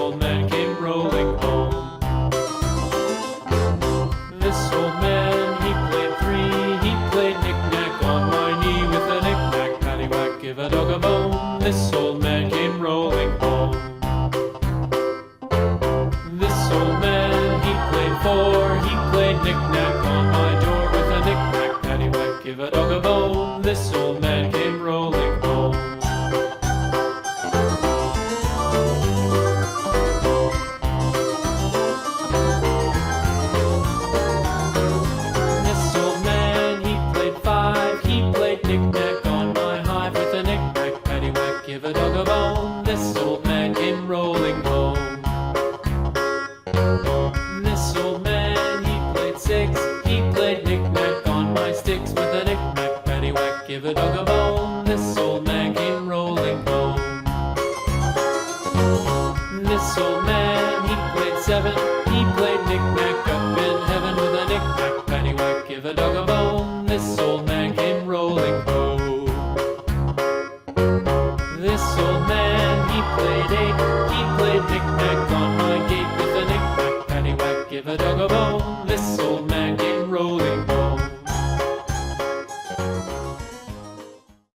old man came rolling home. This old man, he played three. He played knick-knack on my knee with a knick-knack, paddywhack, give a dog a bone. This old man came rolling home. This old man, he played four. He played knick-knack on my door with a knick-knack, paddywhack, give a dog a bone. This old man came rolling home. This old man, he played five. He played knick-knack on my hive with a knick-knack, paddywhack, give a dog a bone. This old man came rolling home. This old man, he played six. He played knick-knack on my sticks with a knick-knack, paddywhack, give a dog a bone. This old man came rolling home. This old man, he played seven. He played knick-knack up in heaven with a knick-knack, paddywhack, give a dog a bone. This old man came rolling home. This old man, he played eight. He played knick-knack on my gate with a knick-knack, paddywhack, give a dog